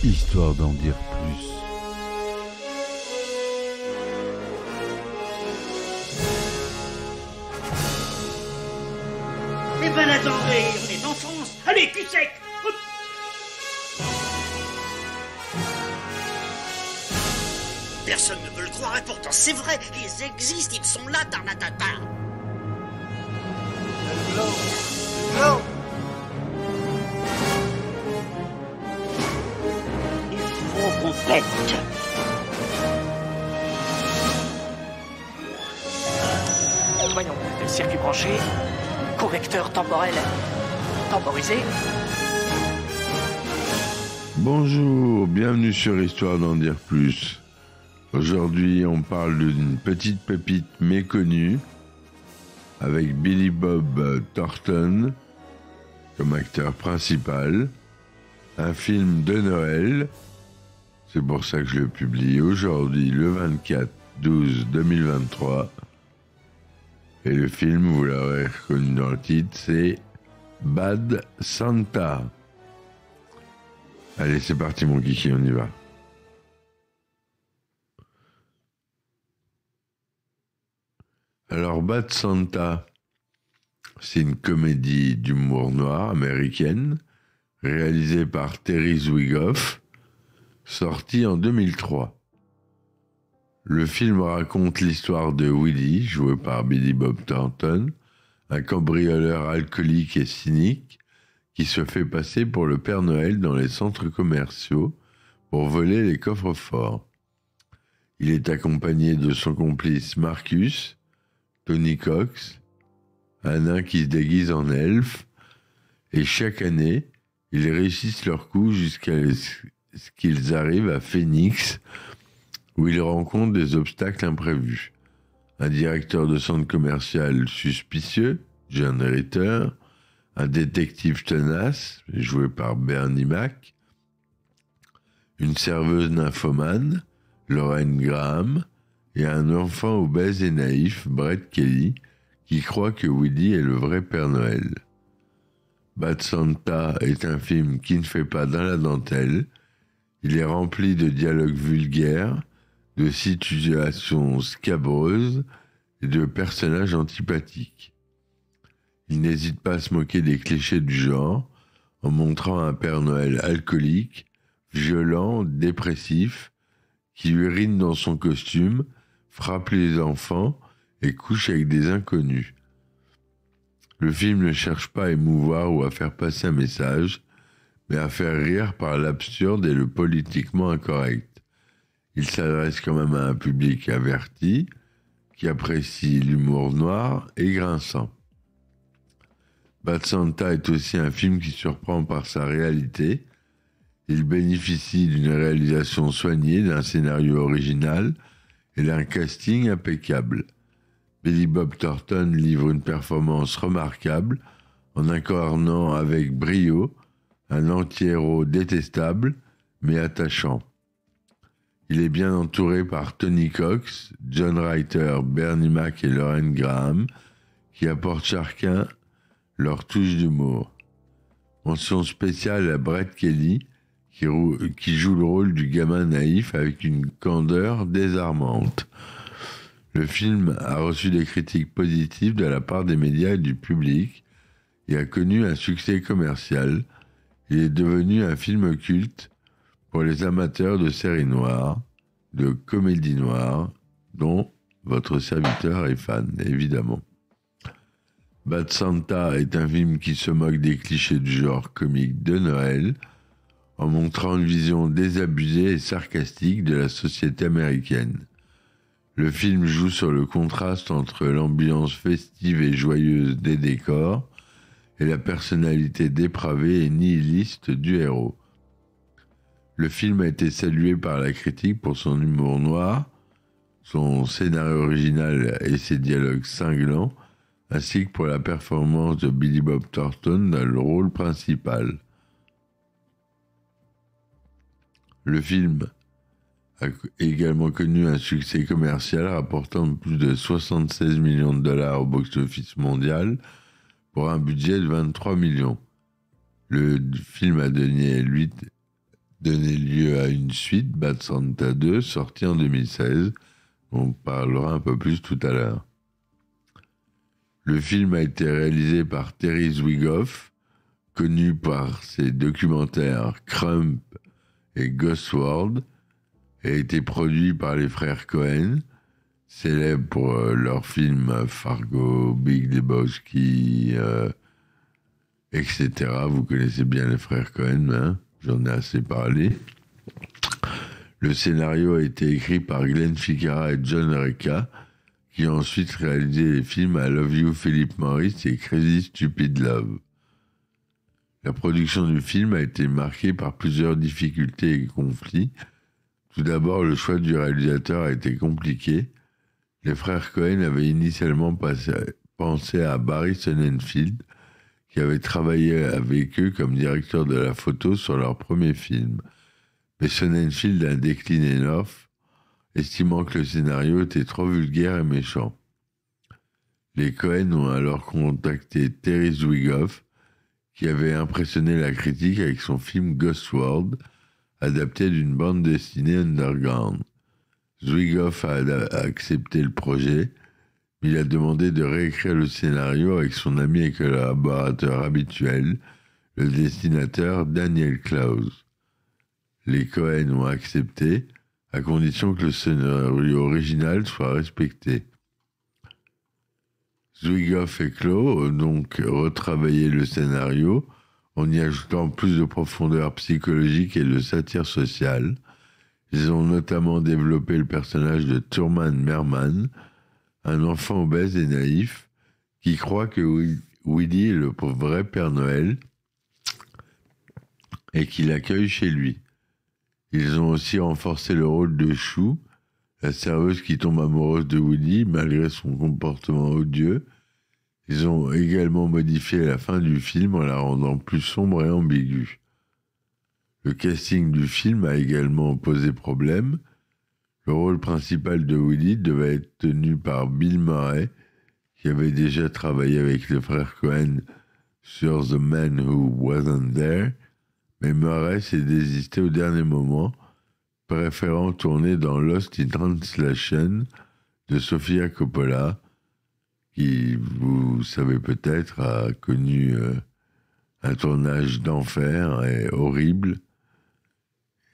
Histoire d'en dire plus. Eh ben attendez, on est en France. Allez, cul sec. Hop. Personne ne peut le croire et pourtant c'est vrai. Ils existent, ils sont là, Tarnatata. Non. Il faut qu'on pète. Voyons, circuit branché, correcteur temporel temporisé. Bonjour, bienvenue sur Histoire d'en dire plus. Aujourd'hui, on parle d'une petite pépite méconnue avec Billy Bob Thornton comme acteur principal. Un film de Noël. C'est pour ça que je le publie aujourd'hui, le 24/12/2023. Et le film, vous l'aurez reconnu dans le titre, c'est Bad Santa. Allez, c'est parti mon kiki, on y va. Alors, Bad Santa, c'est une comédie d'humour noir américaine, réalisée par Terry Zwigoff, sortie en 2003. Le film raconte l'histoire de Willie, joué par Billy Bob Thornton, un cambrioleur alcoolique et cynique qui se fait passer pour le Père Noël dans les centres commerciaux pour voler les coffres-forts. Il est accompagné de son complice Marcus, Tony Cox, un nain qui se déguise en elfe, et chaque année, ils réussissent leur coup jusqu'à ce qu'ils arrivent à Phoenix, où ils rencontrent des obstacles imprévus. Un directeur de centre commercial suspicieux, John Ritter, un détective tenace, joué par Bernie Mac, une serveuse nymphomane, Lauren Graham, et un enfant obèse et naïf, Brett Kelly, qui croit que Willie est le vrai Père Noël. Bad Santa est un film qui ne fait pas dans la dentelle. Il est rempli de dialogues vulgaires, de situations scabreuses et de personnages antipathiques. Il n'hésite pas à se moquer des clichés du genre, en montrant un Père Noël alcoolique, violent, dépressif, qui urine dans son costume, frappe les enfants et couche avec des inconnus. Le film ne cherche pas à émouvoir ou à faire passer un message, mais à faire rire par l'absurde et le politiquement incorrect. Il s'adresse quand même à un public averti, qui apprécie l'humour noir et grinçant. Bad Santa est aussi un film qui surprend par sa réalité. Il bénéficie d'une réalisation soignée, d'un scénario original et d'un casting impeccable. Billy Bob Thornton livre une performance remarquable en incarnant avec brio un anti-héros détestable mais attachant. Il est bien entouré par Tony Cox, John Ritter, Bernie Mac et Lauren Graham, qui apportent chacun leur touche d'humour. Mention spéciale à Brett Kelly, qui joue le rôle du gamin naïf avec une candeur désarmante. Le film a reçu des critiques positives de la part des médias et du public et a connu un succès commercial. Il est devenu un film culte pour les amateurs de séries noires, de comédies noires, dont votre serviteur est fan, évidemment. Bad Santa est un film qui se moque des clichés du genre comique de Noël, en montrant une vision désabusée et sarcastique de la société américaine. Le film joue sur le contraste entre l'ambiance festive et joyeuse des décors et la personnalité dépravée et nihiliste du héros. Le film a été salué par la critique pour son humour noir, son scénario original et ses dialogues cinglants, ainsi que pour la performance de Billy Bob Thornton dans le rôle principal. Le film a également connu un succès commercial rapportant plus de 76 millions de dollars au box-office mondial pour un budget de 23 millions. Le film a donné donné lieu à une suite, Bad Santa 2, sortie en 2016. On parlera un peu plus tout à l'heure. Le film a été réalisé par Terry Zwigoff, connu par ses documentaires Crump et Ghost World, et a été produit par les frères Cohen, célèbres pour leurs films Fargo, Big Lebowski, etc. Vous connaissez bien les frères Cohen, hein? J'en ai assez parlé. Le scénario a été écrit par Glenn Ficarra et John Reca, qui ont ensuite réalisé les films I Love You, Philip Morris et Crazy Stupid Love. La production du film a été marquée par plusieurs difficultés et conflits. Tout d'abord, le choix du réalisateur a été compliqué. Les frères Cohen avaient initialement pensé à Barry Sonnenfeld, qui avait travaillé avec eux comme directeur de la photo sur leur premier film. Mais Sonnenfeld a décliné l'offre, estimant que le scénario était trop vulgaire et méchant. Les Cohen ont alors contacté Terry Zwigoff, qui avait impressionné la critique avec son film Ghost World, adapté d'une bande dessinée underground. Zwigoff a accepté le projet, mais il a demandé de réécrire le scénario avec son ami et collaborateur habituel, le dessinateur Daniel Klaus. Les Cohen ont accepté, à condition que le scénario original soit respecté. Zwigoff et Klaus ont donc retravaillé le scénario en y ajoutant plus de profondeur psychologique et de satire sociale. Ils ont notamment développé le personnage de Thurman Merman, un enfant obèse et naïf qui croit que Willy est le vrai Père Noël et qui l'accueille chez lui. Ils ont aussi renforcé le rôle de Chou, la serveuse qui tombe amoureuse de Woody malgré son comportement odieux. Ils ont également modifié la fin du film en la rendant plus sombre et ambiguë. Le casting du film a également posé problème. Le rôle principal de Woody devait être tenu par Bill Murray, qui avait déjà travaillé avec les frères Cohen sur The Man Who Wasn't There, mais Murray s'est désisté au dernier moment, préférant tourner dans Lost in Translation de Sofia Coppola, qui, vous savez peut-être, a connu un tournage d'enfer et horrible.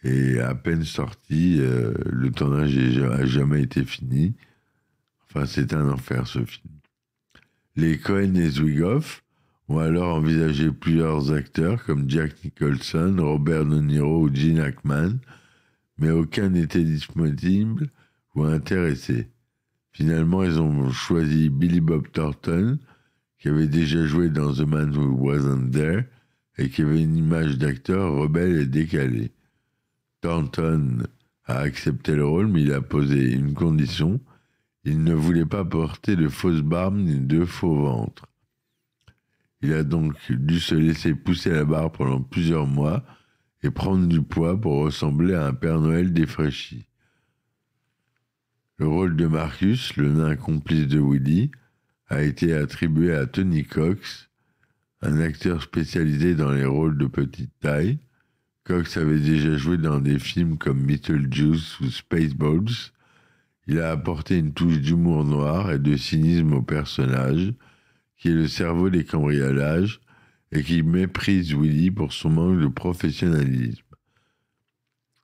Et à peine sorti, le tournage n'a jamais été fini. Enfin, c'est un enfer, ce film. Les Cohen et Zwigoff ont alors envisagé plusieurs acteurs comme Jack Nicholson, Robert De Niro ou Gene Hackman, mais aucun n'était disponible ou intéressé. Finalement, ils ont choisi Billy Bob Thornton, qui avait déjà joué dans The Man Who Wasn't There et qui avait une image d'acteur rebelle et décalée. Thornton a accepté le rôle, mais il a posé une condition. Il ne voulait pas porter de fausses barbes ni de faux ventres. Il a donc dû se laisser pousser la barbe pendant plusieurs mois et prendre du poids pour ressembler à un Père Noël défraîchi. Le rôle de Marcus, le nain complice de Woody, a été attribué à Tony Cox, un acteur spécialisé dans les rôles de petite taille. Cox avait déjà joué dans des films comme Beetlejuice ou Spaceballs. Il a apporté une touche d'humour noir et de cynisme au personnage, qui est le cerveau des cambriolages et qui méprise Willy pour son manque de professionnalisme.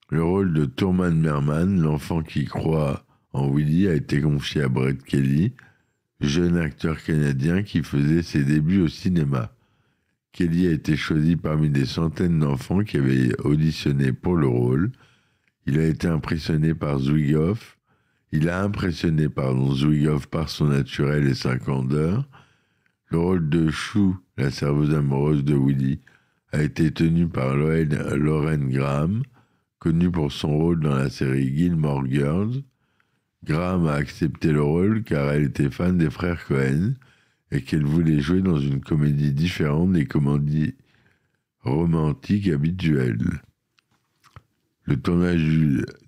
Le rôle de Thurman Merman, l'enfant qui croit en Willy, a été confié à Brett Kelly, jeune acteur canadien qui faisait ses débuts au cinéma. Kelly a été choisi parmi des centaines d'enfants qui avaient auditionné pour le rôle. Il a impressionné par Zwigoff par son naturel et sa candeur. Le rôle de Chou, la serveuse amoureuse de Woody, a été tenu par Lauren Graham, connue pour son rôle dans la série Gilmore Girls. Graham a accepté le rôle car elle était fan des frères Cohen et qu'elle voulait jouer dans une comédie différente des comédies romantiques habituelles. Le tournage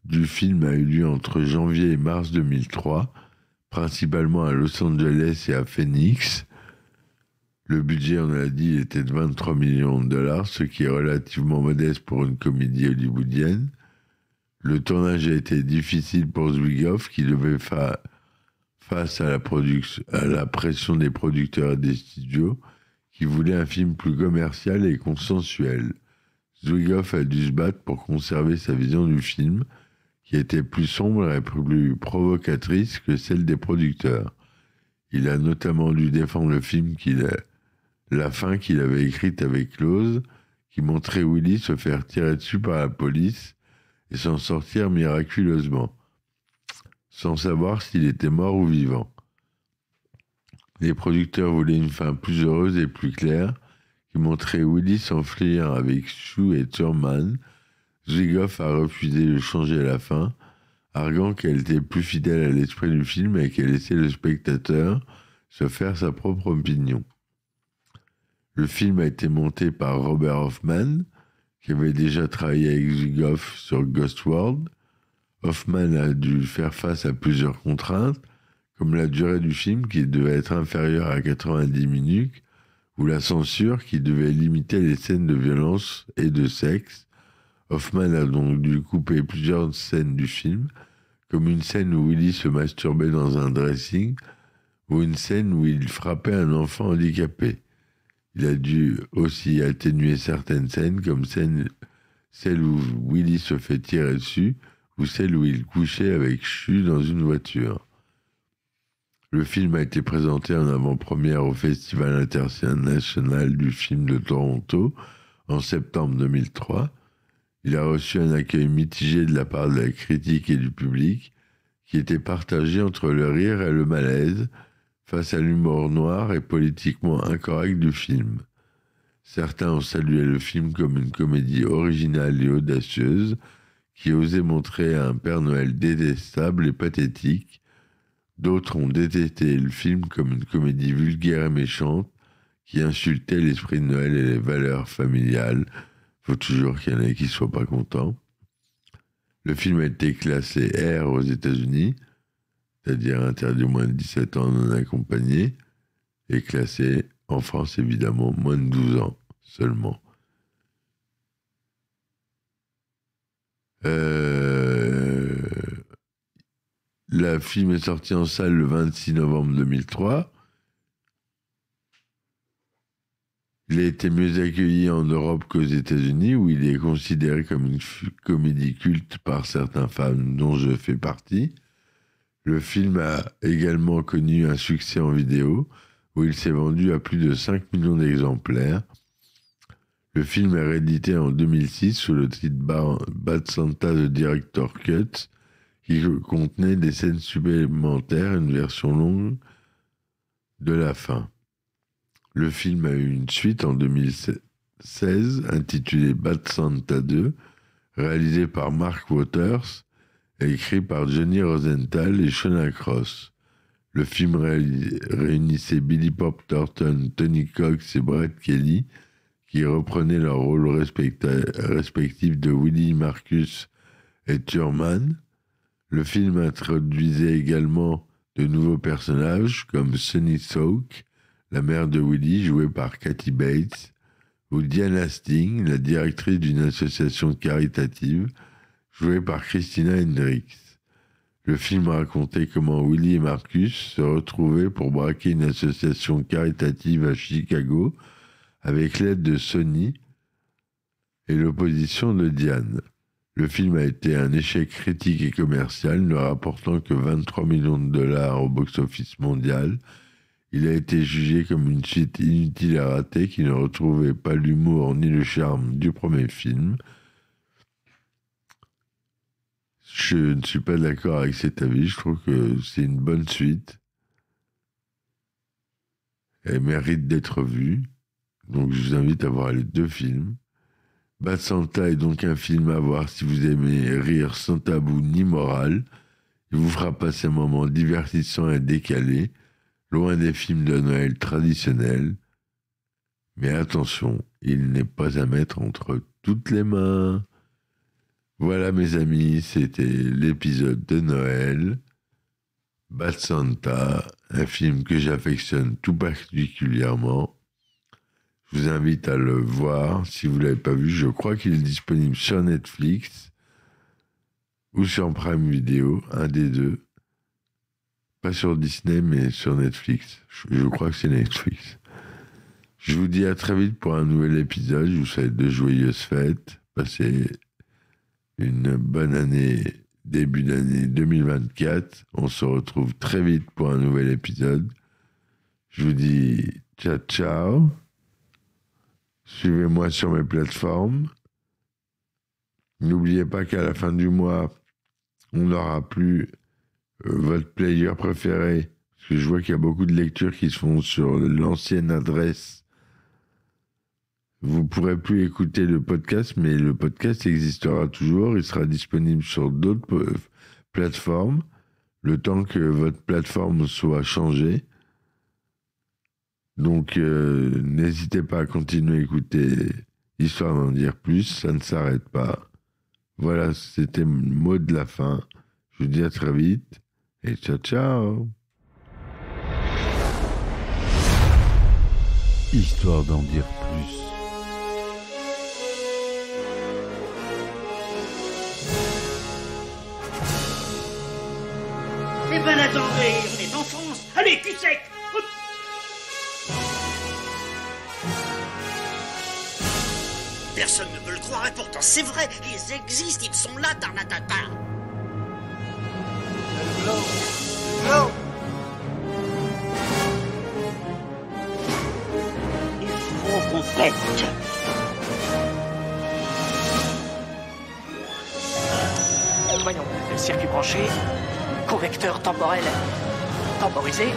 du film a eu lieu entre janvier et mars 2003, principalement à Los Angeles et à Phoenix. Le budget, on l'a dit, était de 23 millions de dollars, ce qui est relativement modeste pour une comédie hollywoodienne. Le tournage a été difficile pour Zwigoff, qui devait face à la pression des producteurs et des studios, qui voulaient un film plus commercial et consensuel. Zwigoff a dû se battre pour conserver sa vision du film, qui était plus sombre et plus provocatrice que celle des producteurs. Il a notamment dû défendre le film la fin qu'il avait écrite avec Close, qui montrait Willy se faire tirer dessus par la police et s'en sortir miraculeusement, sans savoir s'il était mort ou vivant. Les producteurs voulaient une fin plus heureuse et plus claire, qui montrait Willy s'enfuir avec Shue et Thurman. Zwigoff a refusé de changer la fin, arguant qu'elle était plus fidèle à l'esprit du film et qu'elle laissait le spectateur se faire sa propre opinion. Le film a été monté par Robert Hoffman, qui avait déjà travaillé avec Zwigoff sur Ghost World. Hoffman a dû faire face à plusieurs contraintes, comme la durée du film qui devait être inférieure à 90 minutes, ou la censure qui devait limiter les scènes de violence et de sexe. Hoffman a donc dû couper plusieurs scènes du film, comme une scène où Willy se masturbait dans un dressing, ou une scène où il frappait un enfant handicapé. Il a dû aussi atténuer certaines scènes, comme celle où Willy se fait tirer dessus, ou celle où il couchait avec Shue dans une voiture. Le film a été présenté en avant-première au Festival international du film de Toronto en septembre 2003. Il a reçu un accueil mitigé de la part de la critique et du public, qui était partagé entre le rire et le malaise face à l'humour noir et politiquement incorrect du film. Certains ont salué le film comme une comédie originale et audacieuse qui osait montrer un Père Noël détestable et pathétique. D'autres ont détesté le film comme une comédie vulgaire et méchante qui insultait l'esprit de Noël et les valeurs familiales. Faut toujours qu'il y en ait qui ne soient pas contents. Le film a été classé R aux États-Unis, c'est-à-dire interdit aux moins de 17 ans non accompagnés, et classé en France, évidemment, moins de 12 ans seulement. Le film est sorti en salle le 26 novembre 2003. Il a été mieux accueilli en Europe qu'aux États-Unis, où il est considéré comme une comédie culte par certains fans, dont je fais partie. Le film a également connu un succès en vidéo, où il s'est vendu à plus de 5 millions d'exemplaires. Le film est réédité en 2006 sous le titre Bad Santa The Director Cut, qui contenait des scènes supplémentaires et une version longue de la fin. Le film a eu une suite en 2016 intitulée Bad Santa 2, réalisée par Mark Waters et écrit par Johnny Rosenthal et Shona Cross. Le film réunissait Billy Bob Thornton, Tony Cox et Brett Kelly, qui reprenaient leurs rôles respectifs de Willy, Marcus et Thurman. Le film introduisait également de nouveaux personnages comme Sunny Soak, la mère de Willy, jouée par Kathy Bates, ou Diane Hastings, la directrice d'une association caritative, jouée par Christina Hendricks. Le film racontait comment Willy et Marcus se retrouvaient pour braquer une association caritative à Chicago avec l'aide de Sony et l'opposition de Diane. Le film a été un échec critique et commercial, ne rapportant que 23 millions de dollars au box-office mondial. Il a été jugé comme une suite inutile et ratée qui ne retrouvait pas l'humour ni le charme du premier film. Je ne suis pas d'accord avec cet avis, je trouve que c'est une bonne suite. Elle mérite d'être vue, donc je vous invite à voir les deux films. Bad Santa est donc un film à voir si vous aimez rire sans tabou ni morale. Il vous fera passer un moment divertissant et décalé, loin des films de Noël traditionnels. Mais attention, il n'est pas à mettre entre toutes les mains. Voilà mes amis, c'était l'épisode de Noël. Bad Santa, un film que j'affectionne tout particulièrement. Je vous invite à le voir. Si vous ne l'avez pas vu, je crois qu'il est disponible sur Netflix ou sur Prime Video, un des deux. Pas sur Disney, mais sur Netflix. Je crois que c'est Netflix. Je vous dis à très vite pour un nouvel épisode. Je vous souhaite de joyeuses fêtes. Passez une bonne année, début d'année 2024. On se retrouve très vite pour un nouvel épisode. Je vous dis ciao, ciao. Suivez-moi sur mes plateformes. N'oubliez pas qu'à la fin du mois, on n'aura plus votre player préféré. Parce que je vois qu'il y a beaucoup de lectures qui se font sur l'ancienne adresse. Vous ne pourrez plus écouter le podcast, mais le podcast existera toujours. Il sera disponible sur d'autres plateformes, le temps que votre plateforme soit changée. Donc, n'hésitez pas à continuer à écouter Histoire d'en dire plus, ça ne s'arrête pas. Voilà, c'était le mot de la fin. Je vous dis à très vite et ciao, ciao. Histoire d'en dire plus. Eh ben attendez, on est en France. Allez, cul sec. Hop. Personne ne veut le croire et pourtant c'est vrai, ils existent, ils sont là, Tarnatata. No. No. Il faut qu'on pète. Voyons, circuit branché, correcteur temporel temporisé.